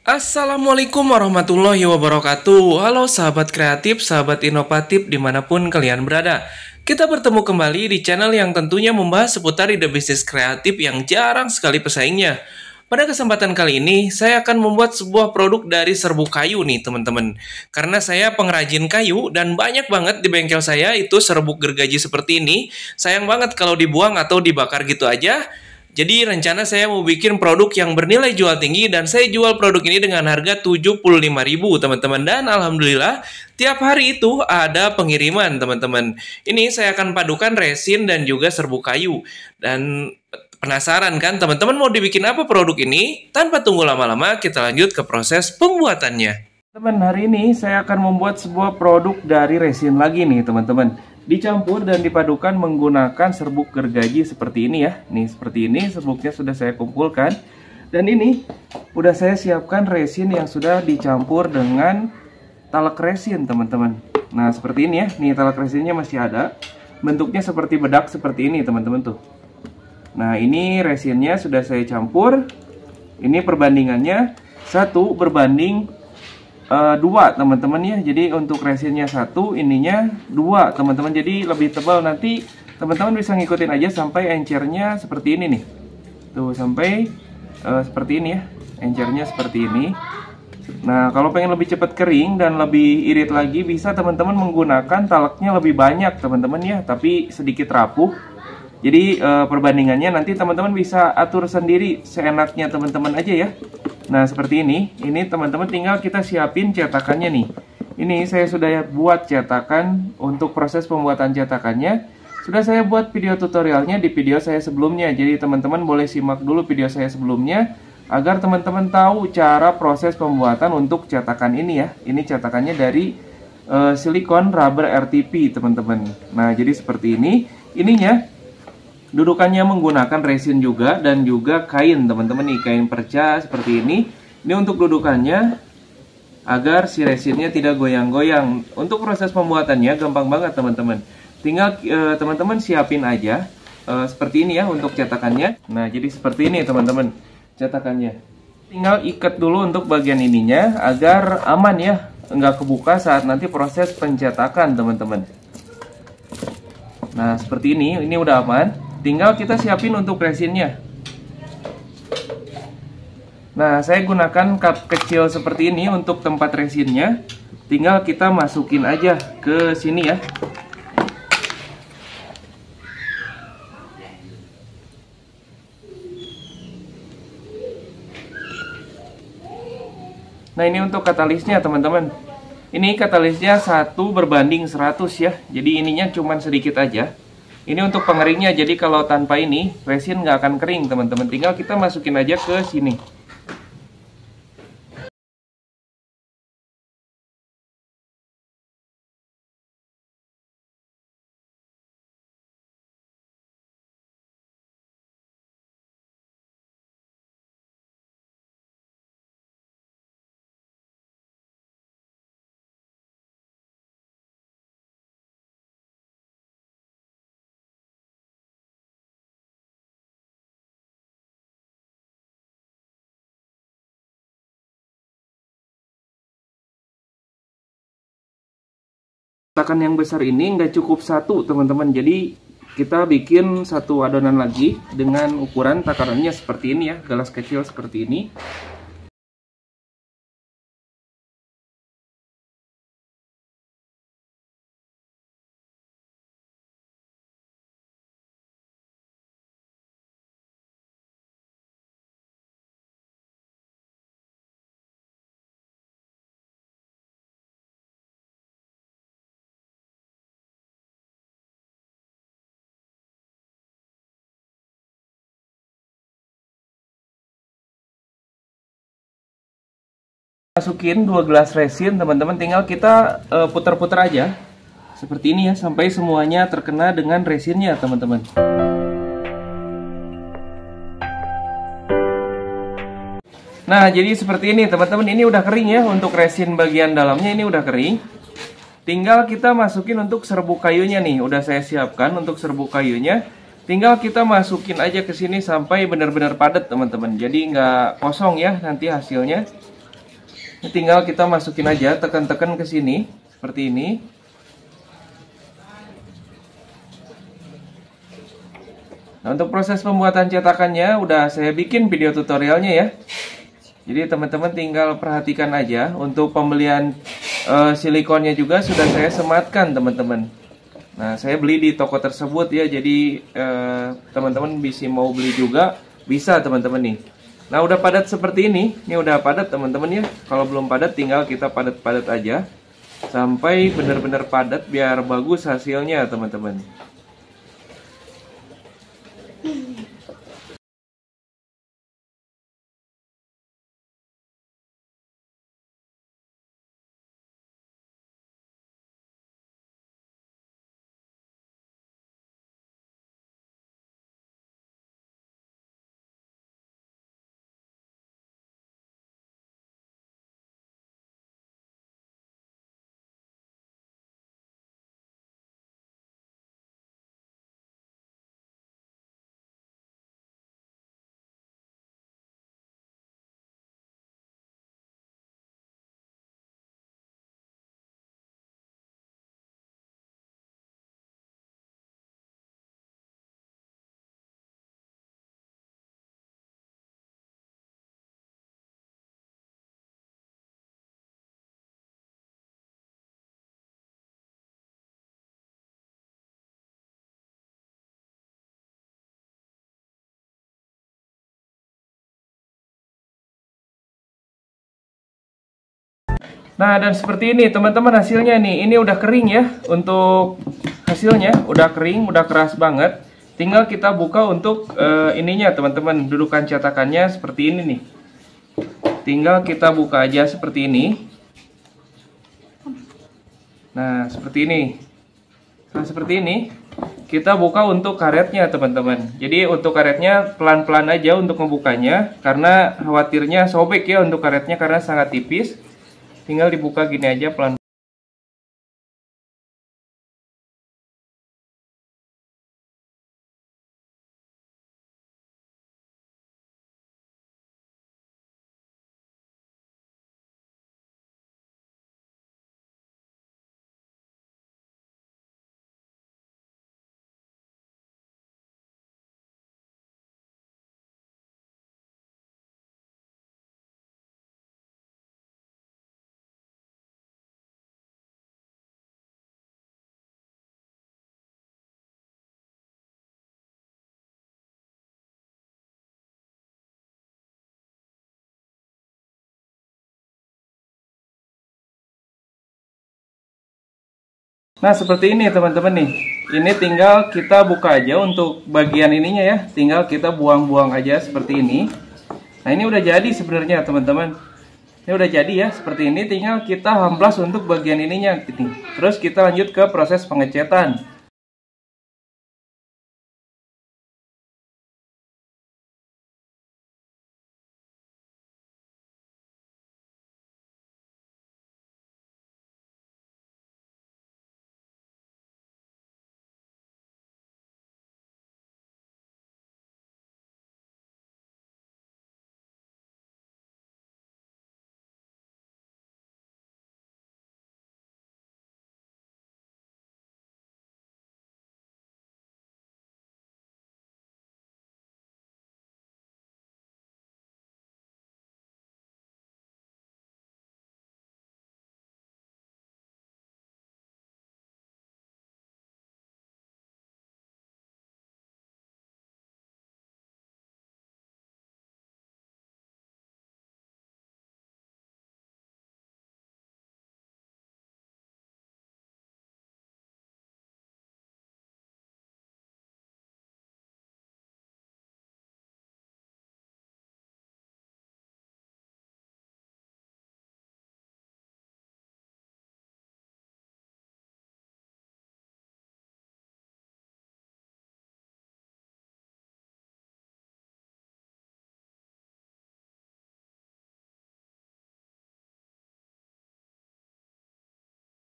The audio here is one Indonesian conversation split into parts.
Assalamualaikum warahmatullahi wabarakatuh. Halo sahabat kreatif, sahabat inovatif dimanapun kalian berada. Kita bertemu kembali di channel yang tentunya membahas seputar ide bisnis kreatif yang jarang sekali pesaingnya. Pada kesempatan kali ini, saya akan membuat sebuah produk dari serbuk kayu nih teman-teman. Karena saya pengrajin kayu dan banyak banget di bengkel saya itu serbuk gergaji seperti ini. Sayang banget kalau dibuang atau dibakar gitu aja. Jadi rencana saya mau bikin produk yang bernilai jual tinggi dan saya jual produk ini dengan harga 75.000 teman-teman. Dan alhamdulillah tiap hari itu ada pengiriman teman-teman. Ini saya akan padukan resin dan juga serbuk kayu. Dan penasaran kan teman-teman mau dibikin apa produk ini? Tanpa tunggu lama-lama kita lanjut ke proses pembuatannya. Teman, hari ini saya akan membuat sebuah produk dari resin lagi nih teman-teman. Dicampur dan dipadukan menggunakan serbuk gergaji seperti ini ya. Nih seperti ini serbuknya sudah saya kumpulkan. Dan ini udah saya siapkan resin yang sudah dicampur dengan talak resin teman-teman. Nah seperti ini ya. Nih talak resinnya masih ada. Bentuknya seperti bedak seperti ini teman-teman tuh. Nah ini resinnya sudah saya campur. Ini perbandingannya 1 berbanding 2 teman-teman ya. Jadi untuk resinnya 1, ininya 2 teman-teman. Jadi lebih tebal. Nanti teman-teman bisa ngikutin aja sampai encernya seperti ini nih. Tuh sampai seperti ini ya. Encernya seperti ini. Nah kalau pengen lebih cepat kering dan lebih irit lagi, bisa teman-teman menggunakan talaknya lebih banyak teman-teman ya, tapi sedikit rapuh. Jadi perbandingannya nanti teman-teman bisa atur sendiri seenaknya teman-teman aja ya. Nah seperti ini teman-teman tinggal kita siapin cetakannya nih. Ini saya sudah buat cetakan untuk proses pembuatan cetakannya. Sudah saya buat video tutorialnya di video saya sebelumnya. Jadi teman-teman boleh simak dulu video saya sebelumnya agar teman-teman tahu cara proses pembuatan untuk cetakan ini ya. Ini cetakannya dari silikon rubber RTP teman-teman. Nah jadi seperti ini. Ininya dudukannya menggunakan resin juga dan juga kain teman-teman nih, kain perca seperti ini. Ini untuk dudukannya agar si resinnya tidak goyang-goyang. Untuk proses pembuatannya gampang banget teman-teman. Tinggal teman-teman siapin aja seperti ini ya untuk cetakannya. Nah jadi seperti ini teman-teman cetakannya. Tinggal ikat dulu untuk bagian ininya agar aman ya, nggak kebuka saat nanti proses pencetakan teman-teman. Nah seperti ini udah aman. Tinggal kita siapin untuk resinnya. Nah, saya gunakan cup kecil seperti ini untuk tempat resinnya. Tinggal kita masukin aja ke sini ya. Nah, ini untuk katalisnya teman-teman. Ini katalisnya 1 berbanding 100 ya. Jadi ininya cuman sedikit aja. Ini untuk pengeringnya, jadi kalau tanpa ini resin nggak akan kering teman-teman. Tinggal kita masukin aja ke sini. Cetakan yang besar ini nggak cukup 1 teman-teman, jadi kita bikin 1 adonan lagi dengan ukuran takarannya seperti ini ya, gelas kecil seperti ini. Masukin 2 gelas resin teman-teman, tinggal kita putar-putar aja seperti ini ya, sampai semuanya terkena dengan resinnya teman-teman. Nah jadi seperti ini teman-teman, ini udah kering ya. Untuk resin bagian dalamnya ini udah kering. Tinggal kita masukin untuk serbuk kayunya nih, udah saya siapkan untuk serbuk kayunya. Tinggal kita masukin aja ke sini sampai benar-benar padat teman-teman. Jadi nggak kosong ya nanti hasilnya. Ini tinggal kita masukin aja, tekan-tekan ke sini seperti ini. Nah, untuk proses pembuatan cetakannya udah saya bikin video tutorialnya ya. Jadi teman-teman tinggal perhatikan aja. Untuk pembelian silikonnya juga sudah saya sematkan teman-teman. Nah, saya beli di toko tersebut ya. Jadi teman-teman bisa mau beli juga bisa teman-teman nih. Nah, udah padat seperti ini. Ini udah padat teman-teman ya. Kalau belum padat tinggal kita padat-padat aja sampai benar-benar padat biar bagus hasilnya teman-teman. Nah, dan seperti ini teman-teman hasilnya nih. Ini udah kering ya. Untuk hasilnya udah kering, udah keras banget. Tinggal kita buka untuk ininya teman-teman. Dudukan cetakannya seperti ini nih. Tinggal kita buka aja seperti ini. Nah, seperti ini. Nah, seperti ini. Kita buka untuk karetnya teman-teman. Jadi untuk karetnya pelan-pelan aja untuk membukanya. Karena khawatirnya sobek ya untuk karetnya karena sangat tipis. Tinggal dibuka gini aja pelan. Nah, seperti ini teman-teman nih. Ini tinggal kita buka aja untuk bagian ininya ya. Tinggal kita buang-buang aja seperti ini. Nah, ini udah jadi sebenarnya teman-teman. Ini udah jadi ya seperti ini. Tinggal kita amplas untuk bagian ininya. Terus kita lanjut ke proses pengecetan.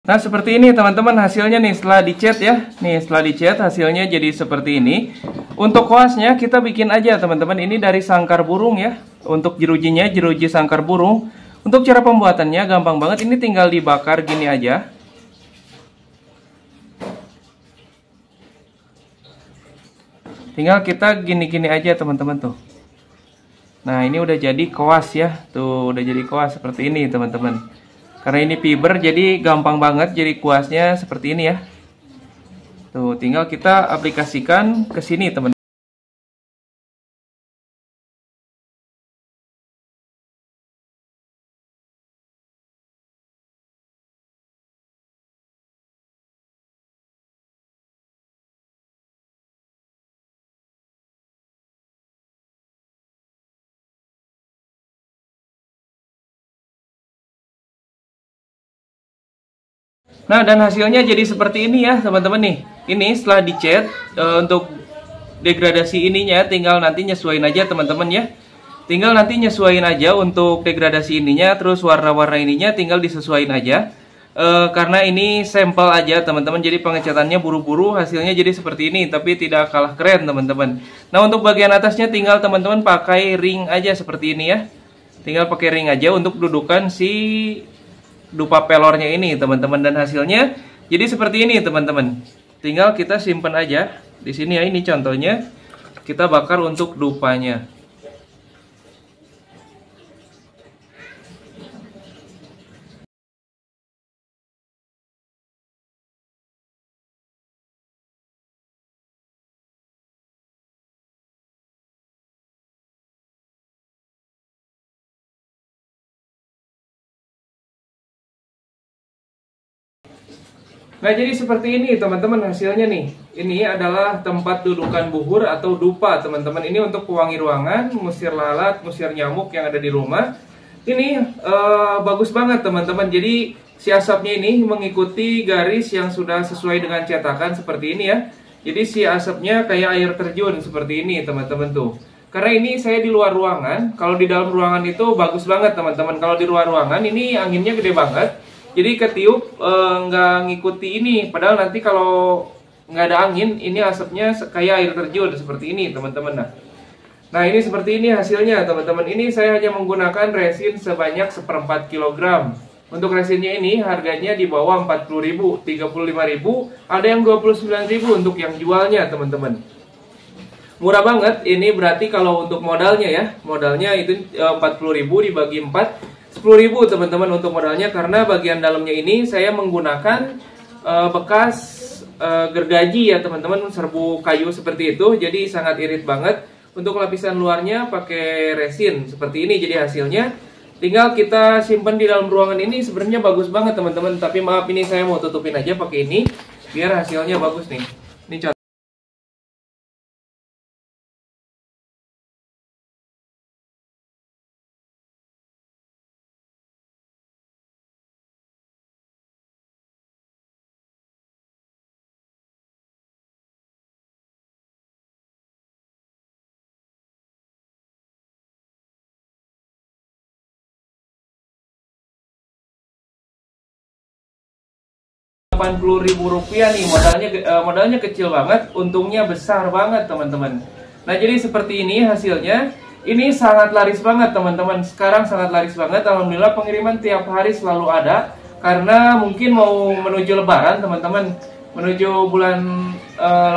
Nah, seperti ini teman-teman hasilnya nih setelah dicat ya. Nih, setelah dicat hasilnya jadi seperti ini. Untuk kuasnya kita bikin aja teman-teman. Ini dari sangkar burung ya. Untuk jerujinya jeruji sangkar burung. Untuk cara pembuatannya gampang banget, ini tinggal dibakar gini aja. Tinggal kita gini-gini aja teman-teman tuh. Nah ini udah jadi koas ya, tuh udah jadi koas seperti ini teman-teman. Karena ini fiber jadi gampang banget jadi kuasnya seperti ini ya. Tuh tinggal kita aplikasikan ke sini teman-teman. Nah dan hasilnya jadi seperti ini ya teman-teman nih. Ini setelah dicat untuk degradasi ininya tinggal nanti nyesuaiin aja teman-teman ya. Tinggal nanti nyesuaiin aja untuk degradasi ininya, terus warna-warna ininya tinggal disesuaiin aja. Karena ini sampel aja teman-teman, jadi pengecatannya buru-buru, hasilnya jadi seperti ini, tapi tidak kalah keren teman-teman. Nah untuk bagian atasnya tinggal teman-teman pakai ring aja seperti ini ya. Tinggal pakai ring aja untuk dudukan si dupa pelornya ini teman-teman, dan hasilnya jadi seperti ini teman-teman. Tinggal kita simpan aja di sini ya. Ini contohnya kita bakar untuk dupanya. Nah jadi seperti ini teman-teman hasilnya nih. Ini adalah tempat dudukan buhur atau dupa teman-teman. Ini untuk pewangi ruangan, musir lalat, musir nyamuk yang ada di rumah. Ini bagus banget teman-teman. Jadi si asapnya ini mengikuti garis yang sudah sesuai dengan cetakan seperti ini ya. Jadi si asapnya kayak air terjun seperti ini teman-teman tuh. Karena ini saya di luar ruangan. Kalau di dalam ruangan itu bagus banget teman-teman. Kalau di luar ruangan ini anginnya gede banget. Jadi ketiup nggak ngikuti ini, padahal nanti kalau nggak ada angin, ini asapnya kayak air terjun seperti ini teman-teman. Nah ini seperti ini hasilnya teman-teman. Ini saya hanya menggunakan resin sebanyak 1/4 kg. Untuk resinnya ini harganya di bawah 40.000, 35.000, ada yang 29.000 untuk yang jualnya teman-teman. Murah banget, ini berarti kalau untuk modalnya ya, modalnya itu 40.000 dibagi 4. 10.000 teman-teman untuk modalnya, karena bagian dalamnya ini saya menggunakan bekas gergaji ya teman-teman, serbu kayu seperti itu, jadi sangat irit banget. Untuk lapisan luarnya pakai resin seperti ini, jadi hasilnya tinggal kita simpan di dalam ruangan ini. Sebenarnya bagus banget teman-teman, tapi maaf ini saya mau tutupin aja pakai ini biar hasilnya bagus nih. Ini contoh. 80.000 rupiah nih modalnya kecil banget, untungnya besar banget teman-teman. Nah jadi seperti ini hasilnya. Ini sangat laris banget teman-teman. Sekarang sangat laris banget, alhamdulillah pengiriman tiap hari selalu ada. Karena mungkin mau menuju lebaran teman-teman, menuju bulan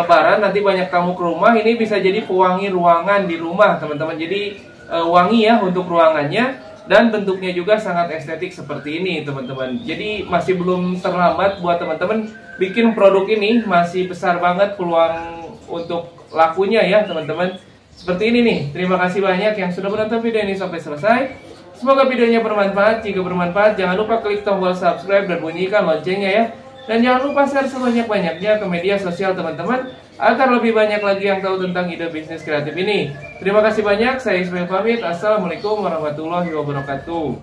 lebaran nanti banyak tamu ke rumah. Ini bisa jadi pewangi ruangan di rumah teman-teman. Jadi wangi ya untuk ruangannya. Dan bentuknya juga sangat estetik seperti ini teman-teman. Jadi masih belum terlambat buat teman-teman bikin produk ini. Masih besar banget peluang untuk lakunya ya teman-teman. Seperti ini nih. Terima kasih banyak yang sudah menonton video ini sampai selesai. Semoga videonya bermanfaat. Jika bermanfaat jangan lupa klik tombol subscribe dan bunyikan loncengnya ya. Dan jangan lupa share sebanyak-banyaknya ke media sosial teman-teman, agar lebih banyak lagi yang tahu tentang ide bisnis kreatif ini. Terima kasih banyak, saya Ismail pamit. Assalamualaikum warahmatullahi wabarakatuh.